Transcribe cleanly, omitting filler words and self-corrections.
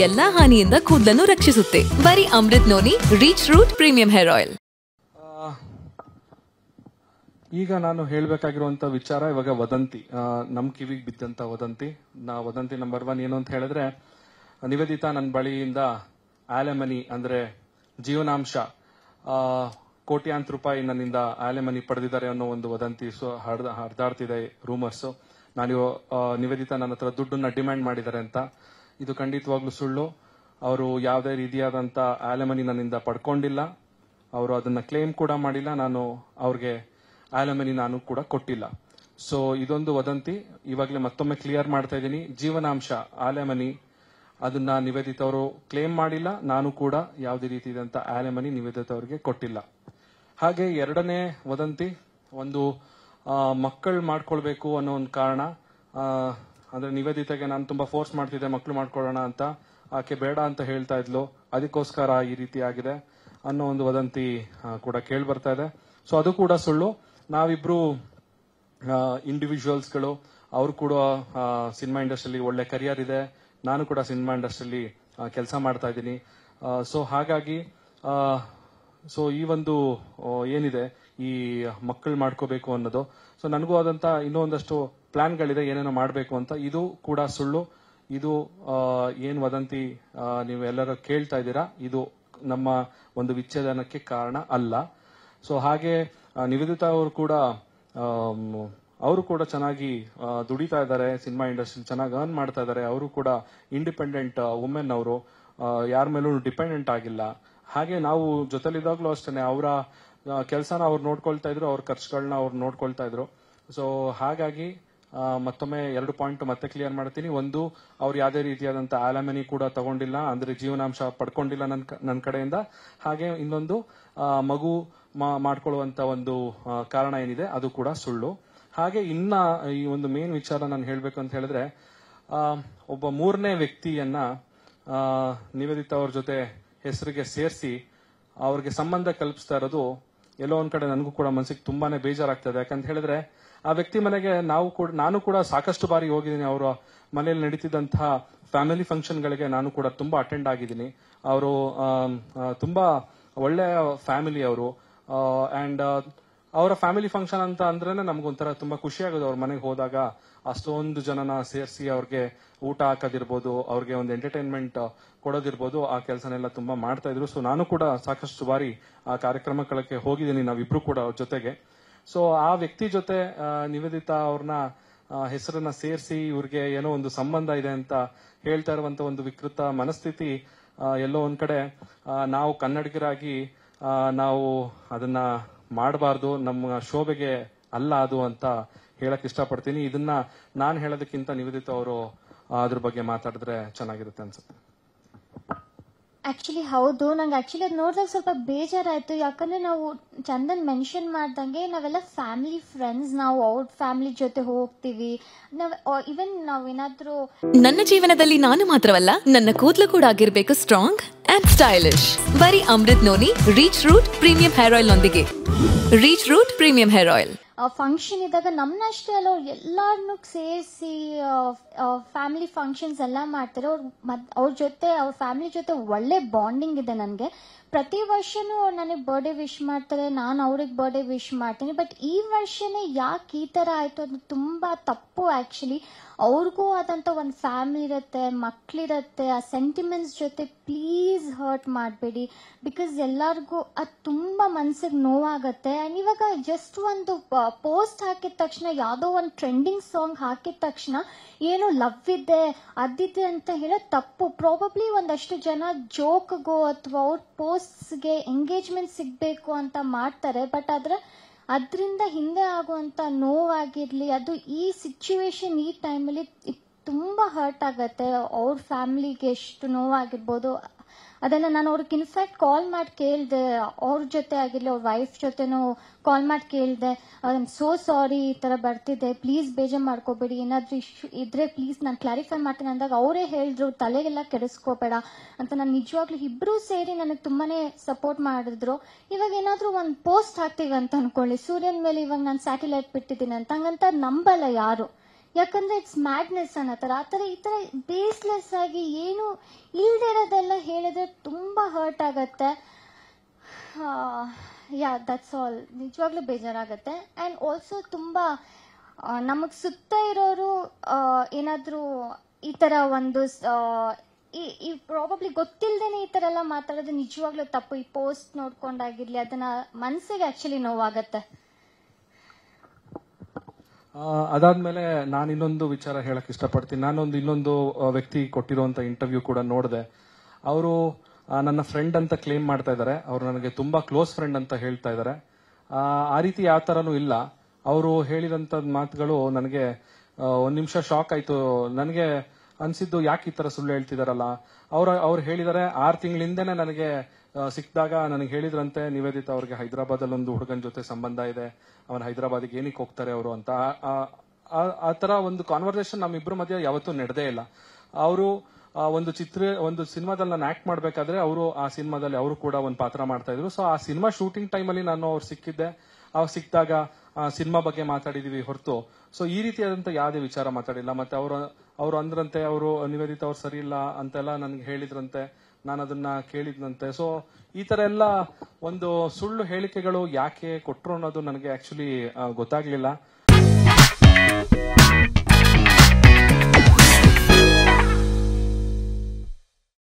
ಎಲ್ಲಾ ಹಾನಿಯಿಂದ ಕೂದಲನ್ನು ರಕ್ಷಿಸುತ್ತೆ. ಬರೀ Amrut noni reach root premium hair oil. ಈಗ ನಾನು ಹೇಳಬೇಕಾಗಿರುವಂತ ವಿಚಾರ ಇವಾಗ ವದಂತಿ, ನಮ್ ಕಿವಿಗೆ ಬಿದ್ದಂತ ವದಂತಿ. ವದಂತಿ ನಂಬರ್ 1 ಏನು ಅಂತ ಹೇಳಿದ್ರೆ, ನಿವೇದಿತಾ ನನ್ನ ಬಳಿಯಿಂದ ಆಲೆಮನಿ ಅಂದ್ರೆ ಜೀವನಾಂಶ ಕೋಟ್ಯಾಂತರ ರೂಪಾಯಿ ನನ್ನಿಂದ ಆಲೆಮನಿ ಪಡೆದಿದ್ದಾರೆ ಅನ್ನೋ ಒಂದು ವದಂತಿ ಹರಿದಾಡ್ತಿದೆ, ರೂಮರ್ಸ್. ನಿವೇದಿತಾ ನನ್ನ ಹತ್ರ ದುಡ್ಡನ್ನ ಡಿಮ್ಯಾಂಡ್ ಮಾಡಿದ್ದಾರೆ ಅಂತ. ಇದು ಖಂಡಿತವಾಗ್ಲೂ ಸುಳ್ಳು. ಅವರು ಯಾವುದೇ ರೀತಿಯಾದಂತ ಆಲೆಮನಿ ನನ್ನಿಂದ ಪಡ್ಕೊಂಡಿಲ್ಲ. ಅವರು ಅದನ್ನ ಕ್ಲೇಮ್ ಕೂಡ ಮಾಡಿಲ್ಲ. ನಾನು ಅವ್ರಿಗೆ ಆಲೆಮನಿ ನಾನು ಕೂಡ ಕೊಟ್ಟಿಲ್ಲ. ಸೊ ಇದೊಂದು ವದಂತಿ. ಇವಾಗಲೇ ಮತ್ತೊಮ್ಮೆ ಕ್ಲಿಯರ್ ಮಾಡ್ತಾ ಇದ್ದೀನಿ, ಜೀವನಾಂಶ ಆಲೆಮನಿ ಅದನ್ನ ನಿವೇದಿತಾ ಅವರು ಕ್ಲೇಮ್ ಮಾಡಿಲ್ಲ. ನಾನು ಕೂಡ ಯಾವುದೇ ರೀತಿಯಾದಂತ ಆಲೆಮನಿ ನಿವೇದಿತಾ ಅವರಿಗೆ ಕೊಟ್ಟಿಲ್ಲ. ಹಾಗೆ ಎರಡನೇ ವದಂತಿ, ಒಂದು ಮಕ್ಕಳು ಮಾಡ್ಕೊಳ್ಬೇಕು ಅನ್ನೋ ಒಂದು ಕಾರಣ, ಅಂದ್ರೆ ನಿವೇದಿತಾಗೆ ನಾನು ತುಂಬಾ ಫೋರ್ಸ್ ಮಾಡ್ತಿದ್ದೆ ಮಕ್ಕಳು ಮಾಡ್ಕೊಳ್ಳೋಣ ಅಂತ. ಆಕೆ ಬೇಡ ಅಂತ ಹೇಳ್ತಾ ಇದ್ಲು, ಅದಕ್ಕೋಸ್ಕರ ಈ ರೀತಿ ಆಗಿದೆ ಅನ್ನೋ ಒಂದು ವದಂತಿ ಕೂಡ ಕೇಳಿ ಬರ್ತಾ ಇದೆ. ಸೊ ಅದು ಕೂಡ ಸುಳ್ಳು. ನಾವಿಬ್ರು ಇಂಡಿವಿಜುವಲ್ಸ್ಗಳು. ಅವರು ಕೂಡ ಸಿನಿಮಾ ಇಂಡಸ್ಟ್ರಿಯಲ್ಲಿ ಒಳ್ಳೆ ಕರಿಯರ್ ಇದೆ, ನಾನು ಕೂಡ ಸಿನಿಮಾ ಇಂಡಸ್ಟ್ರಿಯಲ್ಲಿ ಕೆಲಸ ಮಾಡ್ತಾ ಇದ್ದೀನಿ. ಸೊ ಹಾಗಾಗಿ ಸೊ ಈ ಒಂದು ಏನಿದೆ ಈ ಮಕ್ಕಳು ಮಾಡ್ಕೋಬೇಕು ಅನ್ನೋದು, ಸೊ ನನಗೂ ಆದಂತ ಇನ್ನೂ ಒಂದಷ್ಟು ಪ್ಲಾನ್ಗಳಿದೆ ಏನೇನೋ ಮಾಡಬೇಕು ಅಂತ. ಇದು ಕೂಡ ಸುಳ್ಳು. ಇದು ಏನ್ ವದಂತಿ ನೀವು ಎಲ್ಲರೂ ಕೇಳ್ತಾ ಇದ್ದೀರಾ, ಇದು ನಮ್ಮ ಒಂದು ವಿಚ್ಛೇದನಕ್ಕೆ ಕಾರಣ ಅಲ್ಲ. ಸೊ ಹಾಗೆ ನಿವೇದಿತಾ ಅವರು ಕೂಡ ಚೆನ್ನಾಗಿ ದುಡಿತಾ ಇದ್ದಾರೆ, ಸಿನಿಮಾ ಇಂಡಸ್ಟ್ರಿ ಚೆನ್ನಾಗಿ ಅರ್ನ್ ಮಾಡ್ತಾ ಇದ್ದಾರೆ. ಅವರು ಕೂಡ ಇಂಡಿಪೆಂಡೆಂಟ್ ವುಮೆನ್, ಅವರು ಯಾರ ಮೇಲೂ ಡಿಪೆಂಡೆಂಟ್ ಆಗಿಲ್ಲ. ಹಾಗೆ ನಾವು ಜೊತೆಲಿದ್ದಾಗ್ಲೂ ಅಷ್ಟೇ ಅವರ ಕೆಲಸನ ಅವ್ರು ನೋಡ್ಕೊಳ್ತಾ ಇದ್ರು, ಅವ್ರ ಖರ್ಚುಗಳನ್ನ ಅವ್ರು ನೋಡ್ಕೊಳ್ತಾ ಇದ್ರು. ಸೊ ಹಾಗಾಗಿ ಮತ್ತೊಮ್ಮೆ 2 ಪಾಯಿಂಟ್ ಮತ್ತೆ ಕ್ಲಿಯರ್ ಮಾಡ್ತೀನಿ. ಒಂದು, ಅವ್ರು ಯಾವುದೇ ರೀತಿಯಾದಂತ ಆಲೆಮನಿ ಕೂಡ ತಗೊಂಡಿಲ್ಲ, ಅಂದ್ರೆ ಜೀವನಾಂಶ ಪಡ್ಕೊಂಡಿಲ್ಲ ನನ್ನ ಕಡೆಯಿಂದ. ಹಾಗೆ ಇನ್ನೊಂದು, ಮಗು ಮಾಡ್ಕೊಳ್ಳುವಂತ ಒಂದು ಕಾರಣ ಏನಿದೆ ಅದು ಕೂಡ ಸುಳ್ಳು. ಹಾಗೆ ಇನ್ನ ಈ ಒಂದು ಮೇನ್ ವಿಚಾರ ನಾನು ಹೇಳ್ಬೇಕು ಅಂತ ಹೇಳಿದ್ರೆ, ಒಬ್ಬ 3ನೇ ವ್ಯಕ್ತಿಯನ್ನ ನಿವೇದಿತಾ ಅವ್ರ ಜೊತೆ ಹೆಸರಿಗೆ ಸೇರಿಸಿ ಅವ್ರಿಗೆ ಸಂಬಂಧ ಕಲ್ಪಿಸ್ತಾ ಇರೋದು ಎಲ್ಲೋ ಒಂದ್ ಕಡೆ ನನಗೂ ಕೂಡ ಮನಸ್ಸಿಗೆ ತುಂಬಾನೇ ಬೇಜಾರಾಗ್ತದೆ. ಯಾಕಂತ ಹೇಳಿದ್ರೆ ಆ ವ್ಯಕ್ತಿ ಮನೆಗೆ ನಾನು ಕೂಡ ಸಾಕಷ್ಟು ಬಾರಿ ಹೋಗಿದ್ದೀನಿ. ಅವರ ಮನೆಯಲ್ಲಿ ನಡೀತಿದ್ದಂತಹ ಫ್ಯಾಮಿಲಿ ಫಂಕ್ಷನ್ಗಳಿಗೆ ನಾನು ಕೂಡ ತುಂಬಾ ಅಟೆಂಡ್ ಆಗಿದ್ದೀನಿ. ಅವರು ತುಂಬಾ ಒಳ್ಳೆಯ ಫ್ಯಾಮಿಲಿ ಅವರು. ಅಂಡ್ ಅವರ ಫ್ಯಾಮಿಲಿ ಫಂಕ್ಷನ್ ಅಂತ ಅಂದ್ರೇನೆ ನಮ್ಗೊಂಥರ ತುಂಬಾ ಖುಷಿ ಆಗೋದು. ಅವ್ರ ಮನೆಗೆ ಹೋದಾಗ ಅಷ್ಟೊಂದು ಜನನ ಸೇರಿಸಿ ಅವ್ರಿಗೆ ಊಟ ಹಾಕೋದಿರ್ಬೋದು, ಅವ್ರಿಗೆ ಒಂದು ಎಂಟರ್ಟೈನ್ಮೆಂಟ್ ಕೊಡೋದಿರ್ಬೋದು, ಆ ಕೆಲಸನೆಲ್ಲ ತುಂಬಾ ಮಾಡ್ತಾ ಇದ್ರು. ಸೊ ನಾನು ಕೂಡ ಸಾಕಷ್ಟು ಬಾರಿ ಆ ಕಾರ್ಯಕ್ರಮಕ್ಕೆ ಹೋಗಿದ್ದೀನಿ, ನಾವಿಬ್ರು ಕೂಡ ಅವ್ರ ಜೊತೆಗೆ. ಸೊ ಆ ವ್ಯಕ್ತಿ ಜೊತೆ ನಿವೇದಿತಾ ಅವ್ರನ್ನ ಹೆಸರನ್ನ ಸೇರಿಸಿ ಇವ್ರಿಗೆ ಏನೋ ಒಂದು ಸಂಬಂಧ ಇದೆ ಅಂತ ಹೇಳ್ತಾ ಇರುವಂತ ಒಂದು ವಿಕೃತ ಮನಸ್ಥಿತಿ ಎಲ್ಲೋ ಒಂದ್ ಕಡೆ ನಾವು ಕನ್ನಡಿಗರಾಗಿ ನಾವು ಅದನ್ನ ಮಾಡಬಾರ್ದು, ನಮ್ಮ ಶೋಭೆಗೆ ಅಲ್ಲ ಅದು ಅಂತ ಹೇಳಕ್ ಇಷ್ಟಪಡ್ತೀನಿ. ಇದನ್ನ ನಾನು ಹೇಳೋದಕ್ಕಿಂತ ನಿವೇದಿತಾ ಅವರು ಅದ್ರ ಬಗ್ಗೆ ಮಾತಾಡಿದ್ರೆ ಚೆನ್ನಾಗಿರುತ್ತೆ ಅನ್ಸುತ್ತೆ. ಆಕ್ಚುಲಿ ಹೌದು, ನಂಗೆ ಆಕ್ಚುಲಿ ಅದು ನೋಡಿದಾಗ ಸ್ವಲ್ಪ ಬೇಜಾರಾಯ್ತು. ಯಾಕಂದ್ರೆ ನಾವು ಚಂದನ್ ಮೆನ್ಷನ್ ಮಾಡ್ದಂಗೆ ನಾವೆಲ್ಲ ಫ್ಯಾಮಿಲಿ ಫ್ರೆಂಡ್ಸ್, ನಾವು ಅವ್ರ ಫ್ಯಾಮಿಲಿ ಜೊತೆ ಹೋಗ್ತೀವಿ. ಇವನ್ ನಾವೇನಾದ್ರೂ ನನ್ನ ಜೀವನದಲ್ಲಿ ನಾನು ಮಾತ್ರವಲ್ಲ, ನನ್ನ ಕೂದಲು ಕೂಡ ಆಗಿರ್ಬೇಕು ಸ್ಟ್ರಾಂಗ್ ಅಂಡ್ ಸ್ಟೈಲಿಶ್. ಬರೀ Amrut noni reach root premium hair oil ನೊಂದಿಗೆ. Reach root premium hair oil function ಇದ್ದಾಗ ನಮ್ಮನ್ನಷ್ಟೇ ಅಲ್ಲ, ಅವ್ರು ಎಲ್ಲಾರನ್ನೂ ಸೇರಿಸಿ ಫ್ಯಾಮಿಲಿ ಫಂಕ್ಷನ್ಸ್ ಎಲ್ಲ ಮಾಡ್ತಾರೆ. ಅವ್ರ ಜೊತೆ, ಅವ್ರ ಫ್ಯಾಮಿಲಿ ಜೊತೆ ಒಳ್ಳೆ ಬಾಂಡಿಂಗ್ ಇದೆ ನನಗೆ. ಪ್ರತಿ ವರ್ಷನೂ ನನಗೆ ಬರ್ಡೇ ವಿಶ್ ಮಾಡ್ತಾರೆ, ನಾನು ಅವ್ರಿಗೆ ಬರ್ಡೇ ವಿಶ್ ಮಾಡ್ತೀನಿ. ಬಟ್ ಈ ವರ್ಷನೇ ಯಾಕೆ ಈ ತರ ಆಯ್ತು ಅದು ತುಂಬಾ ತಪ್ಪು. ಆಕ್ಚುಲಿ ಅವ್ರಿಗೂ ಆದಂತ ಒಂದು ಫ್ಯಾಮಿಲಿ ಇರುತ್ತೆ, ಮಕ್ಳಿರತ್ತೆ. ಆ ಸೆಂಟಿಮೆಂಟ್ಸ್ ಜೊತೆ ಪ್ಲೀಸ್ ಹರ್ಟ್ ಮಾಡಬೇಡಿ. ಬಿಕಾಸ್ ಎಲ್ಲರಿಗೂ ಅದು ತುಂಬಾ ಮನ್ಸಿಗೆ ನೋವಾಗತ್ತೆ. ಅಂಡ್ ಇವಾಗ ಜಸ್ಟ್ ಒಂದು ಪೋಸ್ಟ್ ಹಾಕಿದ ತಕ್ಷಣ, ಯಾವುದೋ ಒಂದು ಟ್ರೆಂಡಿಂಗ್ ಸಾಂಗ್ ಹಾಕಿದ ತಕ್ಷಣ ಏನು ಲವ್ ಇದೆ ಅದಿದೆ ಅಂತ ಹೇಳೋದು ತಪ್ಪು. ಪ್ರಾಬಬ್ಲಿ ಒಂದಷ್ಟು ಜನ ಜೋಕ್ಗೋ ಅಥವಾ ಅವ್ರ ಪೋಸ್ಟ್ಸ್ಗೆ ಎಂಗೇಜ್ಮೆಂಟ್ ಸಿಗ್ಬೇಕು ಅಂತ ಮಾಡ್ತಾರೆ. ಬಟ್ ಅದರಿಂದ ಹಿಂದೆ ಆಗುವಂತ ನೋವಾಗಿರ್ಲಿ, ಅದು ಈ ಸಿಚುವೇಶನ್ ಈ ಟೈಮಲ್ಲಿ ತುಂಬಾ ಹರ್ಟ್ ಆಗತ್ತೆ. ಅವ್ರ ಫ್ಯಾಮಿಲಿಗೆ ಎಷ್ಟು ನೋವಾಗಿರ್ಬೋದು ಅದನ್ನ ನಾನು ಅವ್ರಿಗೆ ಇನ್ಫ್ಯಾಕ್ಟ್ ಕಾಲ್ ಮಾಡಿ ಕೇಳಿದೆ. ಅವ್ರ ಜೊತೆ ಆಗಿರ್ಲಿ, ಅವ್ರ ವೈಫ್ ಜೊತೆನೂ ಕಾಲ್ ಮಾಡಿ ಕೇಳಿದೆ, ಸೋ ಸಾರಿ ಈ ತರ ಬರ್ತಿದೆ, ಪ್ಲೀಸ್ ಬೇಜಾರು ಮಾಡ್ಕೋಬೇಡಿ, ಏನಾದ್ರೂ ಇಶ್ಯೂ ಇದ್ರೆ ಪ್ಲೀಸ್ ನಾನು ಕ್ಲಾರಿಫೈ ಮಾಡ್ತೀನಿ ಅಂದಾಗ ಅವರೇ ಹೇಳಿದ್ರು ತಲೆಗೆಲ್ಲ ಕೆಡಿಸ್ಕೋಬೇಡ ಅಂತ. ನಾನು ನಿಜವಾಗ್ಲೂ ಇಬ್ರು ಸೇರಿ ನನಗೆ ತುಂಬಾನೇ ಸಪೋರ್ಟ್ ಮಾಡಿದ್ರು. ಇವಾಗ ಏನಾದ್ರೂ ಒಂದು ಪೋಸ್ಟ್ ಹಾಕ್ತೀವಿ ಅಂತ ಅನ್ಕೊಳ್ಳಿ, ಸೂರ್ಯನ ಮೇಲೆ ಇವಾಗ ನಾನು ಸ್ಯಾಟಲೈಟ್ ಬಿಟ್ಟಿದ್ದೀನಿ ಅಂತ, ಹಂಗಂತ ನಂಬಲ್ಲ ಯಾರು. ಯಾಕಂದ್ರೆ ಇಟ್ಸ್ ಮ್ಯಾಡ್ನೆಸ್ ಅನ್ನೋ ಥರ ಈ ಥರ ಬೇಸ್ಲೆಸ್ ಆಗಿ ಏನು ಇಲ್ದೇ ಇರೋದೆಲ್ಲ ಹೇಳಿದ್ರೆ ತುಂಬಾ ಹರ್ಟ್ ಆಗತ್ತೆ. Yeah that's all. ನಿಜವಾಗ್ಲೂ ಬೇಜಾರಾಗತ್ತೆ. ಆ್ಯಂಡ್ ಆಲ್ಸೋ ತುಂಬಾ ನಮಗ್ ಸುತ್ತ ಇರೋರು ಏನಾದ್ರೂ ಈ ತರ ಒಂದು ಈ ಪ್ರಾಬಬ್ಲಿ ಗೊತ್ತಿಲ್ದೇನೆ ಈ ತರ ಎಲ್ಲ ಮಾತಾಡೋದು ನಿಜವಾಗ್ಲೂ ತಪ್ಪು. ಈ ಪೋಸ್ಟ್ ನೋಡ್ಕೊಂಡಾಗಿರ್ಲಿ ಅದನ್ನ ಮನ್ಸಿಗೆ ಆಕ್ಚುಲಿ ನೋವಾಗತ್ತೆ. ಅದಾದ್ಮೇಲೆ ನಾನು ಇನ್ನೊಂದು ವಿಚಾರ ಹೇಳಕ್ ಇಷ್ಟಪಡ್ತೀನಿ. ನಾನೊಂದು ಇನ್ನೊಂದು ವ್ಯಕ್ತಿ ಕೊಟ್ಟಿರುವಂತ ಇಂಟರ್ವ್ಯೂ ಕೂಡ ನೋಡಿದೆ. ಅವರು ನನ್ನ ಫ್ರೆಂಡ್ ಅಂತ ಕ್ಲೇಮ್ ಮಾಡ್ತಾ ಇದ್ದಾರೆ. ಅವರು ನನಗೆ ತುಂಬಾ ಕ್ಲೋಸ್ ಫ್ರೆಂಡ್ ಅಂತ ಹೇಳ್ತಾ ಇದ್ದಾರೆ. ಆ ರೀತಿ ಯಾವ ತರನೂ ಇಲ್ಲ. ಅವರು ಹೇಳಿದಂತ ಮಾತುಗಳು ನನಗೆ ಒಂದ್ ನಿಮಿಷ ಶಾಕ್ ಆಯ್ತು. ನನಗೆ ಅನ್ಸಿದ್ದು ಯಾಕೆ ಈ ತರ ಸುಳ್ಳು ಹೇಳ್ತಿದಾರಲ್ಲ. ಅವ್ರು ಹೇಳಿದಾರೆ 6 ತಿಂಗಳಿಂದನೇ ನನಗೆ ಸಿಕ್ಕಿದಾಗ ನನಗೆ ಹೇಳಿದ್ರಂತೆ ನಿವೇದಿತಾ ಅವ್ರಿಗೆ ಹೈದರಾಬಾದ್ ಅಲ್ಲಿ ಒಂದು ಹುಡುಗನ ಜೊತೆ ಸಂಬಂಧ ಇದೆ, ಅವನ್ ಹೈದರಾಬಾದ್ಗೆ ಏನಕ್ಕೆ ಹೋಗ್ತಾರೆ ಅವರು ಅಂತ. ಆ ತರ ಒಂದು ಕಾನ್ವರ್ಸೇಷನ್ ನಮ್ಮಿಬ್ರ ಮಧ್ಯೆ ಯಾವತ್ತೂ ನಡೆದೇ ಇಲ್ಲ. ಅವರು ಒಂದು ಸಿನಿಮಾದಲ್ಲಿ ನಾನು ಆಕ್ಟ್ ಮಾಡ್ಬೇಕಾದ್ರೆ ಅವರು ಆ ಸಿನಿಮಾದಲ್ಲಿ ಅವರು ಕೂಡ ಒಂದು ಪಾತ್ರ ಮಾಡ್ತಾ ಇದ್ರು. ಸೊ ಆ ಸಿನಿಮಾ ಶೂಟಿಂಗ್ ಟೈಮಲ್ಲಿ ನಾನು ಅವ್ರು ಸಿಕ್ಕಿದ್ದೆ. ಅವ್ರು ಸಿಕ್ಕಿದಾಗ ಸಿನಿಮಾ ಬಗ್ಗೆ ಮಾತಾಡಿದೀವಿ ಹೊರತು ಸೊ ಈ ರೀತಿಯಾದಂತ ಯಾವುದೇ ವಿಚಾರ ಮಾತಾಡಿಲ್ಲ. ಮತ್ತೆ ಅವರು ಅಂದ್ರಂತೆ ಅವರು ನಿವೇದಿತಾ ಅವ್ರು ಸರಿ ಇಲ್ಲ ಅಂತೆಲ್ಲ ನನ್ಗೆ ಹೇಳಿದ್ರಂತೆ. ನಾನು ಅದನ್ನ ಕೇಳಿದ್ನಂತೆ. ಸೊ ಈ ತರ ಎಲ್ಲ ಒಂದು ಸುಳ್ಳು ಹೇಳಿಕೆಗಳು ಯಾಕೆ ಕೊಟ್ರು ಅನ್ನೋದು ನನಗೆ ಆಕ್ಚುಲಿ ಗೊತ್ತಾಗ್ಲಿಲ್ಲ.